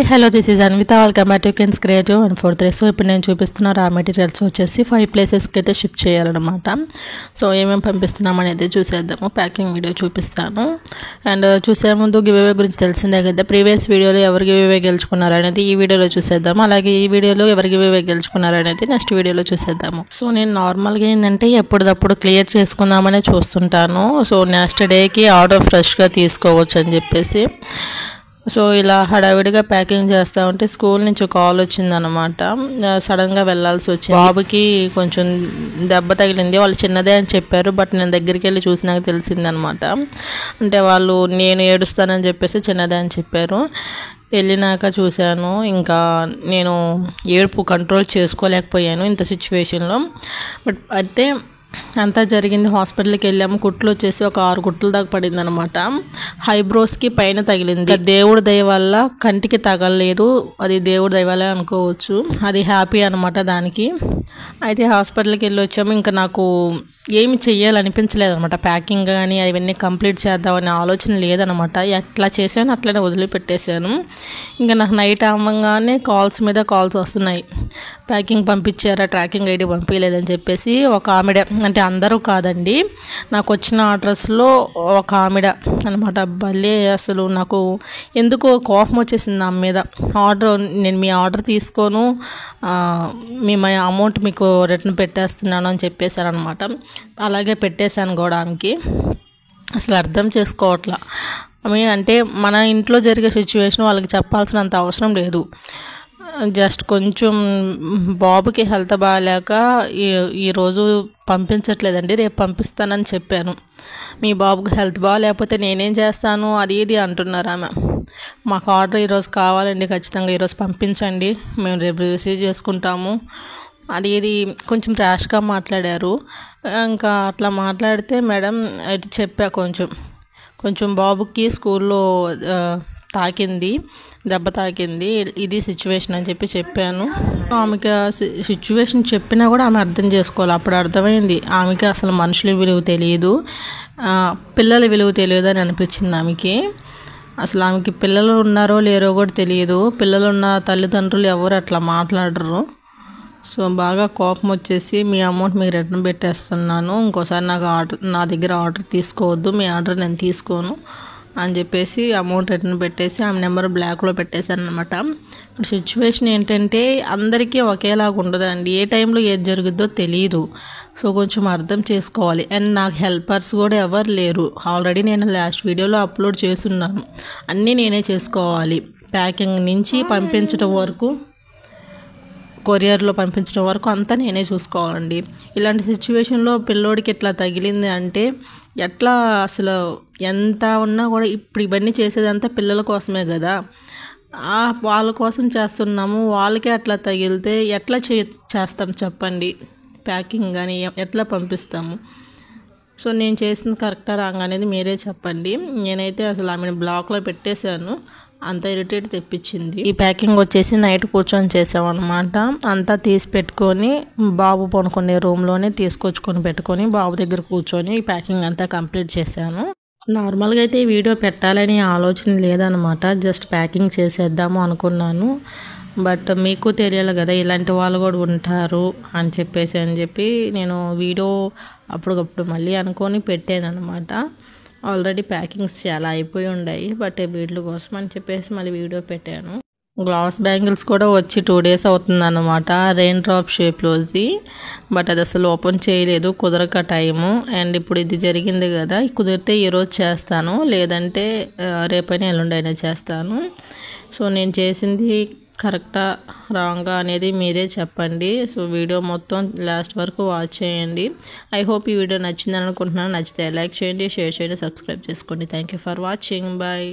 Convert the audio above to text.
Hi hello this is Anvitha welcome back to Ken's creative and four three. So ఇప్పుడు నేను చూపిస్తున్న రా materials వచ్చేసి 5 ప్లేసెస్కి అయితే షిఫ్ట్ చేయాలన్నమాట. సో ఏమేమి పంపిస్తున్నాం అనేది చూసేద్దాము. ప్యాకింగ్ వీడియో చూపిస్తాను. అండ్ చూసే ముందు గివ్అవే గురించి తెలిసిందే కదా, ప్రీవియస్ వీడియోలో ఎవరు గివ్అవే గెలుచుకున్నారు అనేది ఈ వీడియోలో చూసేద్దాము. అలాగే ఈ వీడియోలో ఎవరు గివ్అవే గెలుచుకున్నారు అనేది నెక్స్ట్ వీడియోలో చూసేద్దాము. సో నేను నార్మల్గా ఏంటంటే ఎప్పటికప్పుడు క్లియర్ చేసుకుందామనే చూస్తుంటాను. సో నెక్స్ట్ డేకి ఆర్డర్ ఫ్రెష్గా తీసుకోవచ్చు అని చెప్పేసి. సో ఇలా హడావిడిగా ప్యాకింగ్ చేస్తూ ఉంటే స్కూల్ నుంచి కాల్ వచ్చిందనమాట. సడన్గా వెళ్ళాల్సి వచ్చింది. బాబుకి కొంచెం దెబ్బ తగిలింది. వాళ్ళు చిన్నదే అని చెప్పారు, బట్ నేను దగ్గరికి వెళ్ళి చూసినాక తెలిసిందనమాట. అంటే వాళ్ళు నేను ఏడుస్తానని చెప్పేసి చిన్నదే అని చెప్పారు. వెళ్ళినాక చూశాను, ఇంకా నేను ఏడుపు కంట్రోల్ చేసుకోలేకపోయాను ఇంత సిచ్యువేషన్లో. బట్ అయితే అంతా జరిగింది. హాస్పిటల్కి వెళ్ళాము. కుట్లు వచ్చేసి ఒక 6 కుట్లు దాకా పడింది అనమాట. హైబ్రోస్కి పైన తగిలింది. దేవుడి దయ వల్ల కంటికి తగలలేదు, అది దేవుడి దయ వల్ల అనుకోవచ్చు. అది హ్యాపీ అనమాట దానికి. అయితే హాస్పిటల్కి వెళ్ళి వచ్చాము. ఇంకా నాకు ఏమి చెయ్యాలనిపించలేదు అనమాట. ప్యాకింగ్ కానీ అవన్నీ కంప్లీట్ చేద్దామనే ఆలోచన లేదనమాట. ఎట్లా చేశాను అట్లనే వదిలిపెట్టేశాను. ఇంకా నాకు నైట్ అవ్వగానే కాల్స్ మీద కాల్స్ వస్తున్నాయి. ప్యాకింగ్ పంపించారా, ట్రాకింగ్ ఐడి పంపించలేదని చెప్పేసి. ఒక ఆమెడ, అంటే అందరూ కాదండి, నాకు వచ్చిన ఆర్డర్స్లో ఒక ఆమెడ అనమాట. భలే అసలు నాకు ఎందుకో కోపం వచ్చేసింది ఆమె మీద. నేను మీ ఆర్డర్ తీసుకోను, మీ అమౌంట్ మీకు రిటర్న్ పెట్టేస్తున్నాను అని చెప్పేశారనమాట. అలాగే పెట్టేశాను కూడా ఆమెకి. అసలు అర్థం చేసుకోవట్లా ఆమె. అంటే మన ఇంట్లో జరిగే సిచ్యువేషన్ వాళ్ళకి చెప్పాల్సినంత అవసరం లేదు. జస్ట్ కొంచెం బాబుకి హెల్త్ బాగాలేక ఈరోజు పంపించట్లేదండి, రేపు పంపిస్తానని చెప్పాను. మీ బాబుకి హెల్త్ బాగాలేకపోతే నేనేం చేస్తాను అది ఇది అంటున్నారు ఆమె. మాకు ఆర్డర్ ఈరోజు కావాలండి, ఖచ్చితంగా ఈరోజు పంపించండి, మేము రేపు రిసీవ్ చేసుకుంటాము అది ఇది కొంచెం ర్యాష్గా మాట్లాడారు. ఇంకా అట్లా మాట్లాడితే మేడం అది చెప్పా, కొంచెం బాబుకి స్కూల్లో తాకింది, దెబ్బ తాకింది, ఇది సిచ్యువేషన్ అని చెప్పాను. ఆమెకి సిచ్యువేషన్ చెప్పినా కూడా ఆమె అర్థం చేసుకోవాలి. అప్పుడు అర్థమైంది ఆమెకి అసలు మనుషుల విలువ తెలియదు, పిల్లల విలువ తెలియదు అని అనిపించింది ఆమెకి. అసలు ఆమెకి పిల్లలు ఉన్నారో లేరో కూడా తెలియదు. పిల్లలు ఉన్న తల్లిదండ్రులు ఎవరు అట్లా మాట్లాడరు. సో బాగా కోపం వచ్చేసి మీ అమౌంట్ మీకు రిటర్న్ పెట్టేస్తున్నాను, ఇంకోసారి నా దగ్గర ఆర్డర్ తీసుకోవద్దు, మీ ఆర్డర్ నేను తీసుకోను అని చెప్పేసి అమౌంట్ రిటర్న్ పెట్టేసి ఆమె నెంబర్ బ్లాక్లో పెట్టేశాను అనమాట. ఇప్పుడు సిచ్యువేషన్ ఏంటంటే అందరికీ ఒకేలాగా ఉండదండి, ఏ టైంలో ఏది జరుగుద్దో తెలియదు. సో కొంచెం అర్థం చేసుకోవాలి. అండ్ నాకు హెల్పర్స్ కూడా ఎవరు లేరు. ఆల్రెడీ నేను లాస్ట్ వీడియోలో అప్లోడ్ చేస్తున్నాను. అన్నీ నేనే చేసుకోవాలి. ప్యాకింగ్ నుంచి పంపించడం వరకు, కొరియర్లో పంపించడం వరకు అంతా నేనే చూసుకోవాలండి. ఇలాంటి సిచ్యువేషన్లో పిల్లోడికి ఇట్లా తగిలింది అంటే ఎట్లా, అసలు ఎంత ఉన్నా కూడా ఇప్పుడు ఇవన్నీ చేసేదంతా పిల్లల కోసమే కదా, వాళ్ళ కోసం చేస్తున్నాము. వాళ్ళకే అట్లా తగిలితే ఎట్లా చేస్తాం చెప్పండి, ప్యాకింగ్ కానీ ఎట్లా పంపిస్తాము. సో నేను చేసింది కరెక్టా రాంగ్ అనేది మీరే చెప్పండి. నేనైతే అసలు ఆమెను బ్లాక్లో పెట్టేశాను, అంత ఇరిటేట్ తెప్పించింది. ఈ ప్యాకింగ్ వచ్చేసి నైట్ కూర్చొని చేసామన్నమాట. అంతా తీసి పెట్టుకొని బాబు పడుకునే రూమ్లోనే తీసుకొచ్చుకొని పెట్టుకొని బాబు దగ్గర కూర్చొని ఈ ప్యాకింగ్ అంతా కంప్లీట్ చేశాను. నార్మల్గా అయితే ఈ వీడియో పెట్టాలని ఆలోచన లేదనమాట, జస్ట్ ప్యాకింగ్ చేసేద్దాము అనుకున్నాను. బట్ మీకు తెలియాలి కదా ఇలాంటి వాళ్ళు కూడా ఉంటారు అని చెప్పి నేను వీడియో అప్పటికప్పుడు మళ్ళీ అనుకొని పెట్టాను అనమాట. ఆల్రెడీ ప్యాకింగ్స్ చాలా అయిపోయి ఉన్నాయి, బట్ వీటి కోసం అని చెప్పేసి మళ్ళీ వీడియో పెట్టాను. గ్లాస్ బ్యాంగిల్స్ కూడా వచ్చి 2 days అవుతుంది అనమాట, రెయిన్ డ్రాప్ షేప్లోది. బట్ అది అసలు ఓపెన్ చేయలేదు, కుదరక టైము. అండ్ ఇప్పుడు ఇది జరిగింది కదా, కుదిరితే ఈరోజు చేస్తాను, లేదంటే రేపైనా ఎల్లుండైనా చేస్తాను. సో నేను చేసింది కరెక్టా రాంగా అనేది మీరే చెప్పండి. సో వీడియో మొత్తం లాస్ట్ వరకు వాచ్ చేయండి. ఐ హోప్ ఈ వీడియో నచ్చిందని అనుకుంటున్నాను. నచ్చితే లైక్ చేయండి, షేర్ చేయండి, సబ్స్క్రైబ్ చేసుకోండి. Thank you for watching. Bye.